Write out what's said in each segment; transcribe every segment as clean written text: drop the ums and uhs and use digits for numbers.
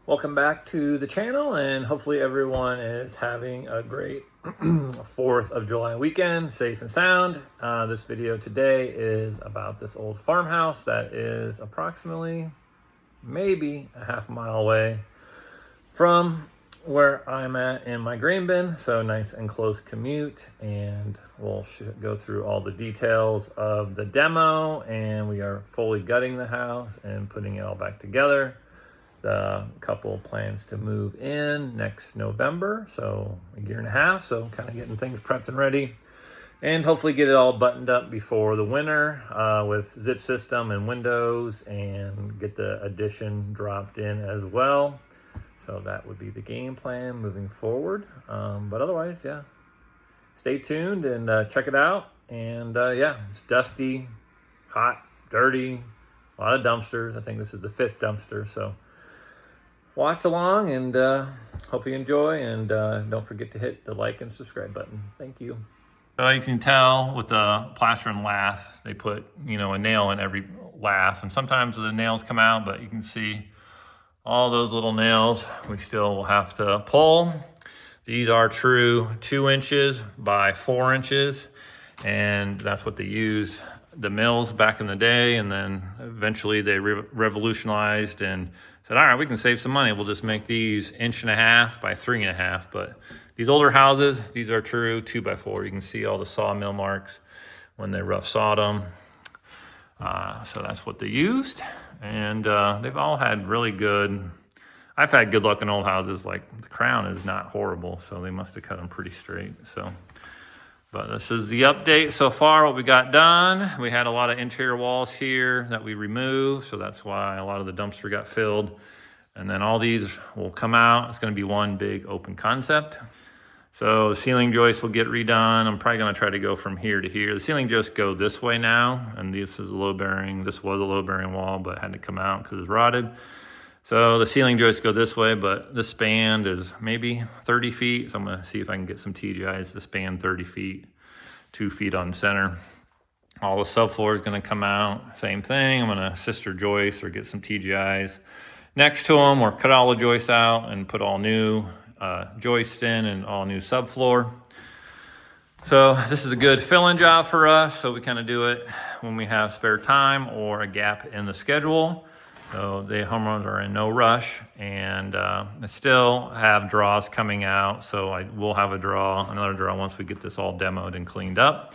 Welcome back to the channel, and hopefully everyone is having a great 4th of July weekend, safe and sound. This video today is about this old farmhouse that is approximately maybe a half mile away from where I'm at in my grain bin, so nice and close commute. And we'll go through all the details of the demo, and we are fully gutting the house and putting it all back together. The couple plans to move in next November, so a year and a half, so kind of getting things prepped and ready, and hopefully get it all buttoned up before the winter with zip system and windows, and get the addition dropped in as well. So that would be the game plan moving forward. But otherwise, yeah, stay tuned and check it out. And yeah, it's dusty, hot, dirty, a lot of dumpsters. I think this is the 5th dumpster, so watch along, and hope you enjoy, and don't forget to hit the like and subscribe button. Thank you. So you can tell with the plaster and lath, they put, a nail in every lath, and sometimes the nails come out, but you can see all those little nails we still will have to pull. These are true 2 inches by 4 inches, and that's what they used the mills back in the day, and then eventually they revolutionized and said, all right, we can save some money. We'll just make these 1.5 by 3.5. But these older houses, these are true 2 by 4. You can see all the sawmill marks when they rough sawed them. So that's what they used. And they've all had really good, I've had good luck in old houses. Like the crown is not horrible, so they must have cut them pretty straight. But this is the update so far, what we got done. We had a lot of interior walls here that we removed, so that's why a lot of the dumpster got filled. And then all these will come out. It's gonna be one big open concept. So the ceiling joists will get redone. I'm probably gonna try to go from here to here. The ceiling joists go this way now, and this is a load bearing. This was a load bearing wall, but it had to come out because it's rotted. So the ceiling joists go this way, but this span is maybe 30 feet. So I'm gonna see if I can get some TGIs to span 30 feet, 2 feet on center. All the subfloor is gonna come out, same thing. I'm gonna sister joist or get some TGIs next to them, or cut all the joists out and put all new joists in and all new subfloor. So this is a good fill-in job for us. So we kind of do it when we have spare time or a gap in the schedule. So the homeowners are in no rush, and I still have draws coming out. So I will have another draw once we get this all demoed and cleaned up.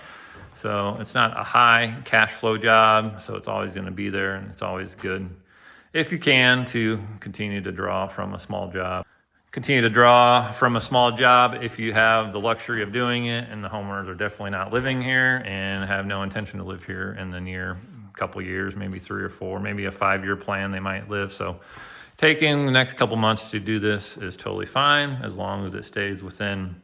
So it's not a high cash flow job, so it's always gonna be there, and it's always good if you can to continue to draw from a small job. Continue to draw from a small job if you have the luxury of doing it, and the homeowners are definitely not living here and have no intention to live here in the near couple years, maybe 3 or 4, maybe a 5-year plan they might live. So taking the next couple months to do this is totally fine, as long as it stays within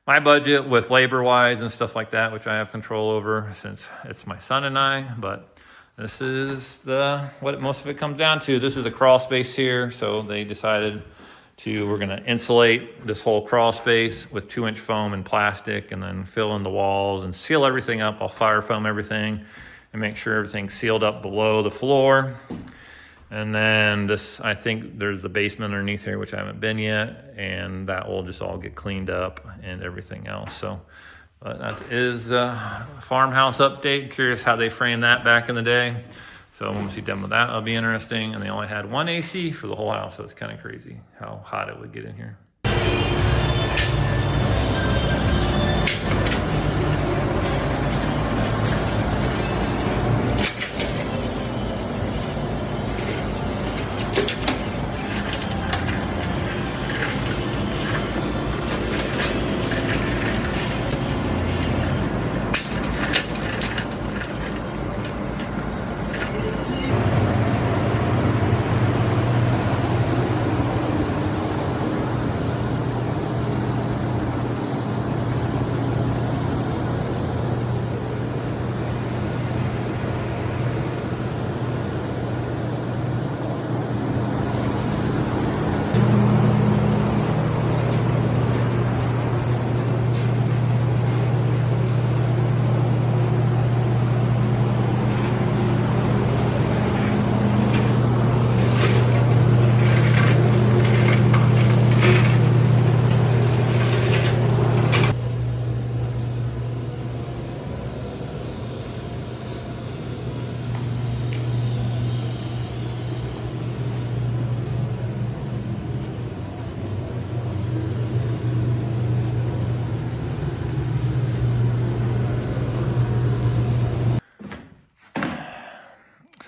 my budget with labor wise and stuff like that, which I have control over since it's my son and I. But this is what most of it comes down to. This is a crawl space here, so they decided we're gonna insulate this whole crawl space with 2-inch foam and plastic, and then fill in the walls and seal everything up. I'll fire foam everything and make sure everything's sealed up below the floor. And then this, I think there's the basement underneath here, which I haven't been yet, and that will just all get cleaned up and everything else. So that is a farmhouse update. Curious how they framed that back in the day. So when we see demo that, that'll be interesting. And they only had 1 AC for the whole house, so it's kind of crazy how hot it would get in here.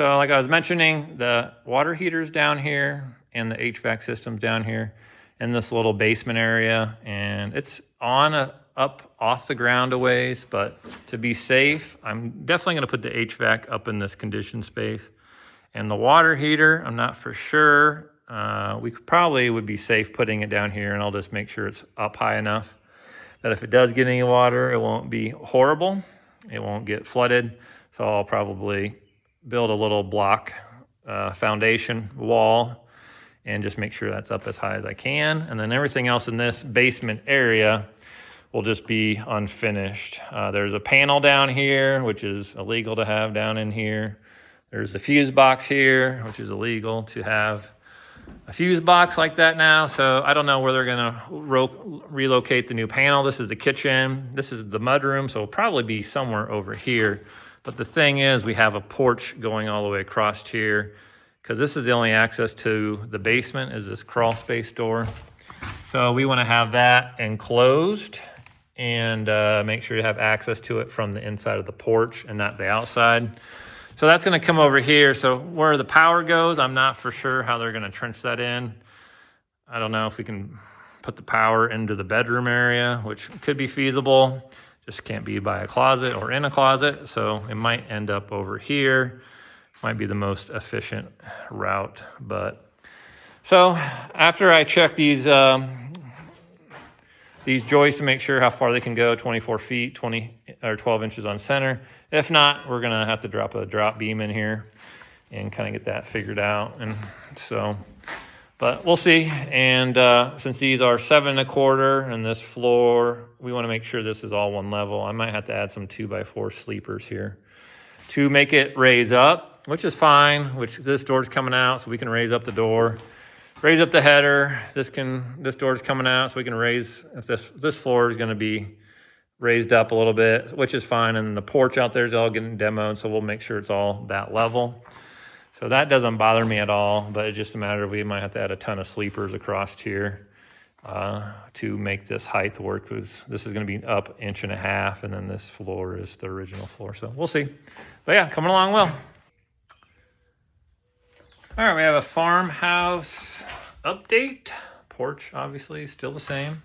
So like I was mentioning, the water heater's down here and the HVAC system's down here in this little basement area, and it's up off the ground a ways, but to be safe, I'm definitely gonna put the HVAC up in this conditioned space. And the water heater, I'm not for sure. We probably would be safe putting it down here, and I'll just make sure it's up high enough that if it does get any water, it won't be horrible. It won't get flooded. So I'll probably build a little block foundation wall and just make sure that's up as high as I can. And then everything else in this basement area will just be unfinished. There's a panel down here, which is illegal to have down in here. There's the fuse box here, which is illegal to have a fuse box like that now. So I don't know where they're gonna relocate the new panel. This is the kitchen. This is the mudroom, so it'll probably be somewhere over here. But the thing is, we have a porch going all the way across here, because this is the only access to the basement is this crawl space door. So we wanna have that enclosed and make sure you have access to it from the inside of the porch and not the outside. So that's gonna come over here. So where the power goes, I'm not for sure how they're gonna trench that in. I don't know if we can put the power into the bedroom area, which could be feasible. Just can't be by a closet or in a closet. So it might end up over here. Might be the most efficient route. But so after I check these joists to make sure how far they can go, 24 feet, 20 or 12 inches on center. If not, we're gonna have to drop a drop beam in here and kind of get that figured out. And so, but we'll see. And since these are 7 1/4 and this floor, we wanna make sure this is all one level. I might have to add some 2x4 sleepers here to make it raise up, which is fine, which this door's coming out, so we can raise up the door. Raise up the header. This door's coming out, so we can raise, if this floor is gonna be raised up a little bit, which is fine. And the porch out there is all getting demoed, so we'll make sure it's all that level. So that doesn't bother me at all, but it's just a matter of we might have to add a ton of sleepers across here to make this height work, because this is gonna be up 1.5 inches, and then this floor is the original floor. So we'll see. But yeah, coming along well. All right, we have a farmhouse update. Porch, obviously, still the same.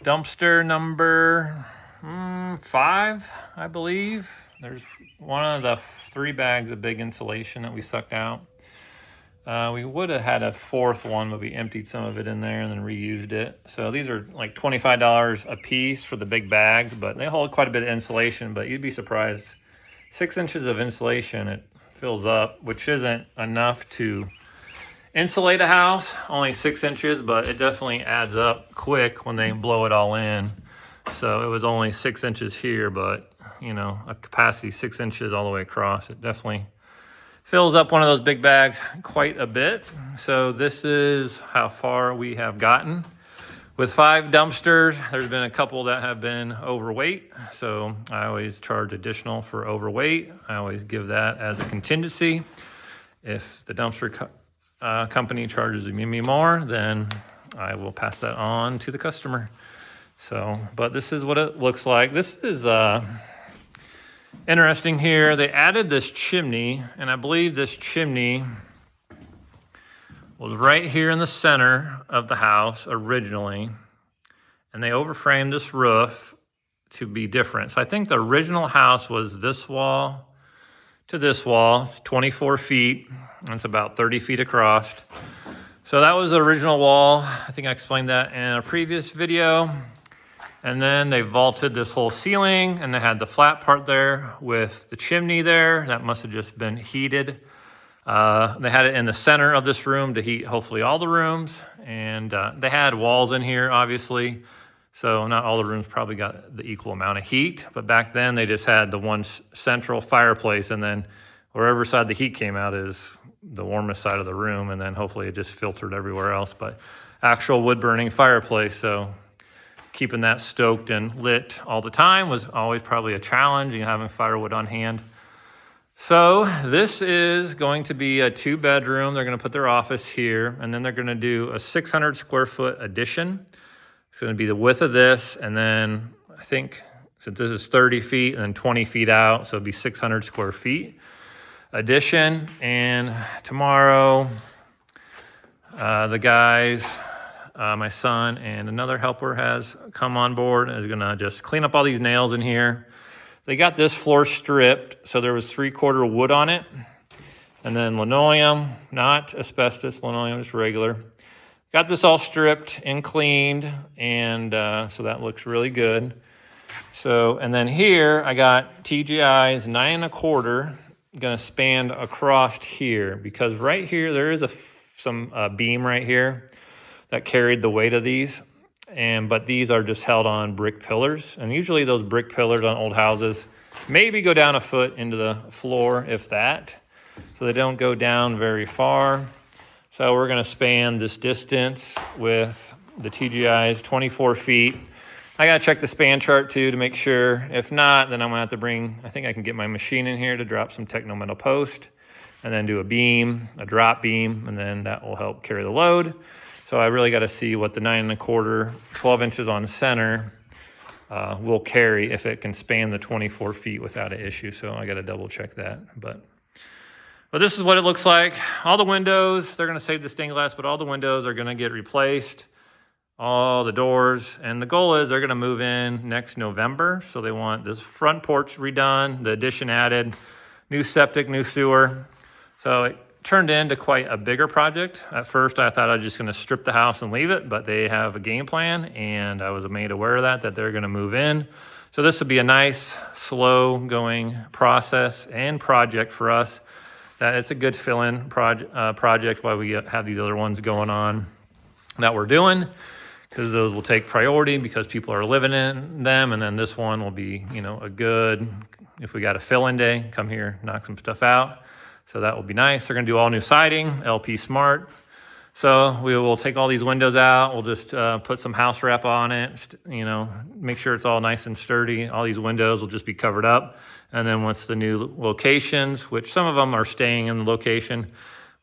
Dumpster number 5, I believe. There's one of the 3 bags of big insulation that we sucked out. We would have had a 4th one, but we emptied some of it in there and then reused it. So these are like $25 a piece for the big bag, but they hold quite a bit of insulation. But you'd be surprised, 6 inches of insulation, it fills up, which isn't enough to insulate a house, only 6 inches, but it definitely adds up quick when they blow it all in. So it was only 6 inches here, but you know, a capacity 6 inches all the way across. It definitely fills up one of those big bags quite a bit. So this is how far we have gotten. With 5 dumpsters, there's been a couple that have been overweight. So I always charge additional for overweight. I always give that as a contingency. If the dumpster company charges me more, then I will pass that on to the customer. So, but this is what it looks like. This is interesting here. They added this chimney, and I believe this chimney was right here in the center of the house originally, and they overframed this roof to be different. So I think the original house was this wall to this wall. It's 24 feet, and it's about 30 feet across. So that was the original wall. I think I explained that in a previous video. And then they vaulted this whole ceiling, and they had the flat part there with the chimney there. That must have just been heated. They had it in the center of this room to heat hopefully all the rooms. And they had walls in here, obviously. So not all the rooms probably got the equal amount of heat. But back then they just had the one central fireplace, and then wherever side the heat came out is the warmest side of the room. And then hopefully it just filtered everywhere else. But actual wood burning fireplace. So keeping that stoked and lit all the time was always probably a challenge, having firewood on hand. So this is going to be a 2-bedroom. They're going to put their office here, and then they're going to do a 600 square foot addition. It's going to be the width of this, and then I think since this is 30 feet and then 20 feet out, so it'd be 600 square feet. addition. And tomorrow, the guys, my son and another helper has come on board and is gonna just clean up all these nails in here. They got this floor stripped, so there was 3/4 wood on it. And then linoleum, not asbestos, linoleum, just regular. Got this all stripped and cleaned, and so that looks really good. So, and then here I got TGI's 9 1/4 gonna span across here, because right here there is some beam right here that carried the weight of these, but these are just held on brick pillars, and usually those brick pillars on old houses maybe go down a foot into the floor, if that, so they don't go down very far. So we're gonna span this distance with the TGI's 24 feet. I gotta check the span chart too to make sure. If not, then I'm gonna have to bring, I think I can get my machine in here to drop some Techno metal post and then do a beam, a drop beam, and then that will help carry the load. So I really gotta see what the 9 1/4, 12 inches on center will carry if it can span the 24 feet without an issue. So I gotta double check that. But this is what it looks like. All the windows, they're gonna save the stained glass, but all the windows are gonna get replaced, all the doors, and the goal is they're gonna move in next November. So they want this front porch redone, the addition added, new septic, new sewer. So it turned into quite a bigger project. At first, I thought I was just gonna strip the house and leave it, but they have a game plan, and I was made aware of that they're gonna move in. So this will be a nice, slow going process and project for us. That it's a good fill-in project while we have these other ones going on that we're doing, because those will take priority because people are living in them. And then this one will be, a good, if we got a fill-in day, come here, knock some stuff out. So that will be nice. They're gonna do all new siding, LP Smart. So we will take all these windows out. We'll just put some house wrap on it, make sure it's all nice and sturdy. All these windows will just be covered up. And then once the new locations, which some of them are staying in the location,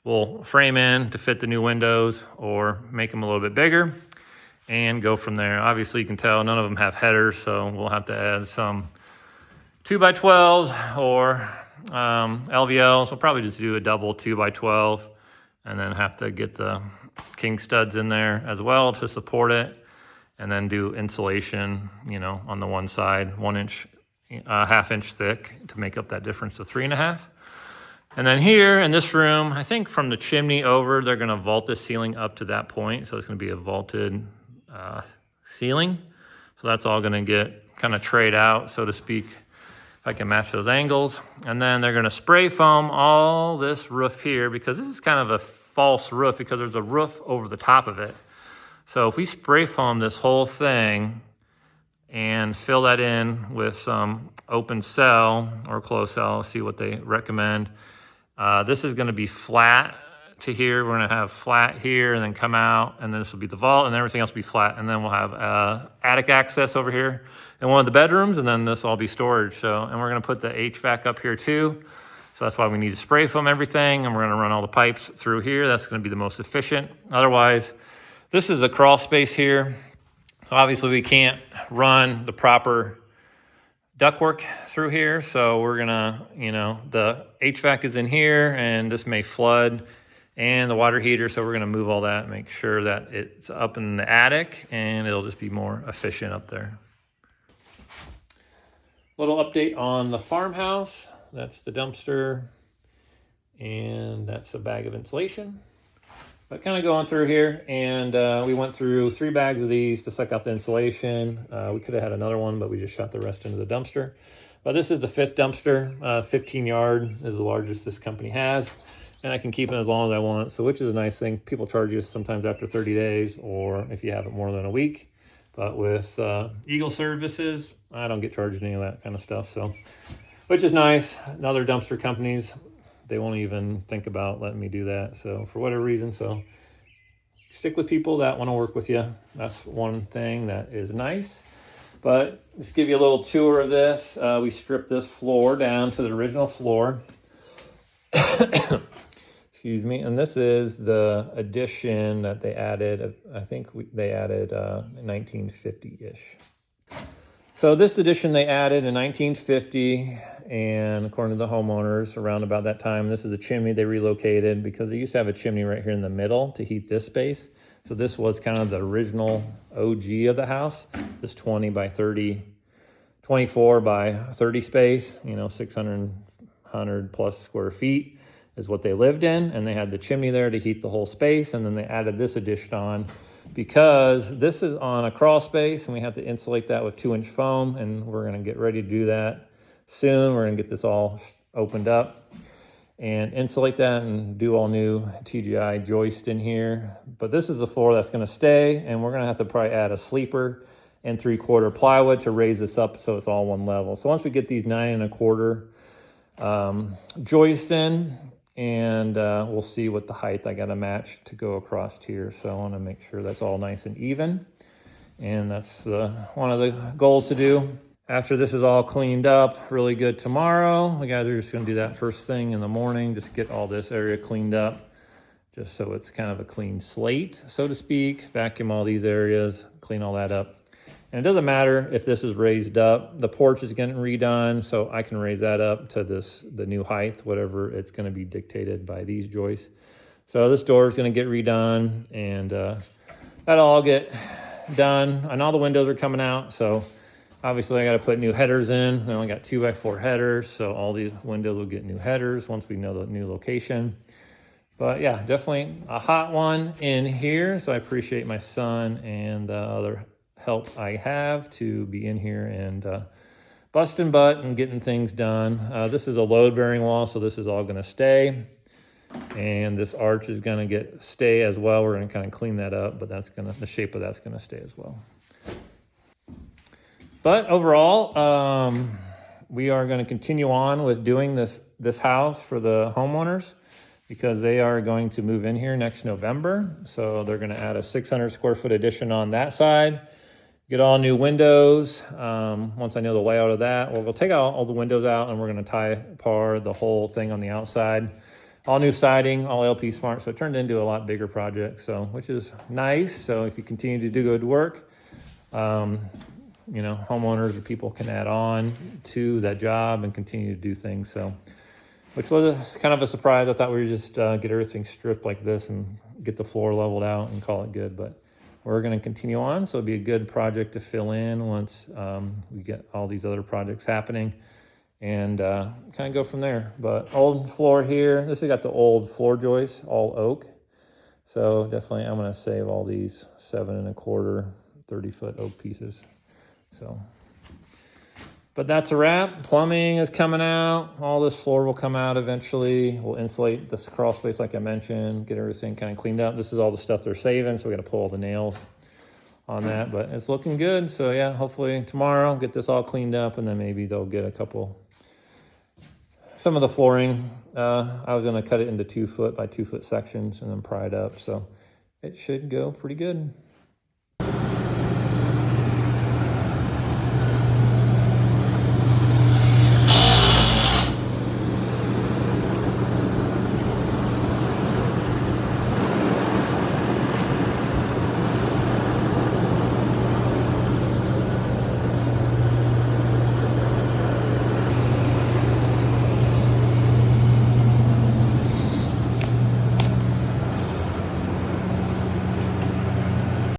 we'll frame in to fit the new windows or make them a little bit bigger and go from there. Obviously, you can tell none of them have headers, so we'll have to add some 2x12s or LVLs. We'll probably just do a double 2x12 and then have to get the king studs in there as well to support it, and then do insulation, on the one side, 1 inch, 1/2 inch thick to make up that difference to 3.5. And then here in this room, I think from the chimney over, they're gonna vault the ceiling up to that point. So it's gonna be a vaulted ceiling. So that's all gonna get kind of trayed out, so to speak, if I can match those angles. And then they're gonna spray foam all this roof here, because this is kind of a false roof because there's a roof over the top of it. So if we spray foam this whole thing and fill that in with some open cell or closed cell, see what they recommend. This is gonna be flat to here. We're gonna have flat here and then come out, and then this will be the vault, and everything else will be flat. And then we'll have attic access over here in one of the bedrooms, and then this will all be storage. So, and we're gonna put the HVAC up here too. So that's why we need to spray foam everything, and we're gonna run all the pipes through here. That's gonna be the most efficient. Otherwise, this is a crawl space here. So obviously we can't run the proper ductwork through here. So we're gonna, the HVAC is in here, and this may flood, and the water heater. So we're gonna move all that, make sure that it's up in the attic, and it'll just be more efficient up there. Little update on the farmhouse. That's the dumpster, and that's a bag of insulation. But kind of going through here, and we went through 3 bags of these to suck out the insulation. We could have had another one, but we just shot the rest into the dumpster. But this is the 5th dumpster. 15 yard is the largest this company has, and I can keep it as long as I want. So, which is a nice thing. People charge you sometimes after 30 days, or if you have it more than a week. But with Eagle Services, I don't get charged any of that kind of stuff. So, which is nice. Other dumpster companies, they won't even think about letting me do that. So for whatever reason, so stick with people that want to work with you. That's one thing that is nice. But let's give you a little tour of this. We stripped this floor down to the original floor. Excuse me. And this is the addition that they added. I think they added 1950-ish. So this addition they added in 1950. and according to the homeowners around about that time, this is a chimney they relocated because they used to have a chimney right here in the middle to heat this space. So this was kind of the original OG of the house, this 20 by 30, 24 by 30 space, 600 plus square feet is what they lived in. And they had the chimney there to heat the whole space. And then they added this addition on because this is on a crawl space and we have to insulate that with 2-inch foam. And we're gonna get ready to do that soon. We're gonna get this all opened up and insulate that and do all new TGI joist in here. But this is the floor that's gonna stay, and we're gonna have to probably add a sleeper and 3/4 plywood to raise this up so it's all one level. So once we get these 9 1/4 joists in, and we'll see what the height I gotta match to go across here. So I wanna make sure that's all nice and even. And that's one of the goals to do. After this is all cleaned up really good tomorrow, the guys are just gonna do that first thing in the morning, just get all this area cleaned up, just so it's kind of a clean slate, so to speak. Vacuum all these areas, clean all that up. And it doesn't matter if this is raised up. The porch is getting redone, so I can raise that up to the new height, whatever it's gonna be dictated by these joists. So this door is gonna get redone, and that'll all get done. And all the windows are coming out, so obviously I gotta put new headers in. I only got 2x4 headers, so all these windows will get new headers once we know the new location. But yeah, definitely a hot one in here. So I appreciate my son and the other help I have to be in here and busting butt and getting things done. This is a load bearing wall, so this is all gonna stay. And this arch is gonna stay as well. We're gonna kind of clean that up, but the shape of that's gonna stay as well. But overall, we are going to continue on with doing this house for the homeowners because they are going to move in here next November. So they're going to add a 600 square foot addition on that side, get all new windows. Once I know the layout of that, we'll take out all the windows out and we're going to tie apart the whole thing on the outside. All new siding, all LP Smart. So it turned into a lot bigger project, which is nice. So if you continue to do good work, homeowners or people can add on to that job and continue to do things. So, which was kind of a surprise. I thought we would just get everything stripped like this and get the floor leveled out and call it good. But we're going to continue on. So it'll be a good project to fill in once we get all these other projects happening and kind of go from there. But old floor here. This has got the old floor joists, all oak. So definitely I'm going to save all these 7 1/4, 30-foot oak pieces. So, but that's a wrap. Plumbing is coming out. All this floor will come out eventually. We'll insulate this crawl space like I mentioned, get everything kind of cleaned up. This is all the stuff they're saving, so we got to pull all the nails on that, but it's looking good. So yeah, hopefully tomorrow get this all cleaned up, and then maybe they'll get some of the flooring. I was going to cut it into 2-foot by 2-foot sections and then pry it up. So it should go pretty good.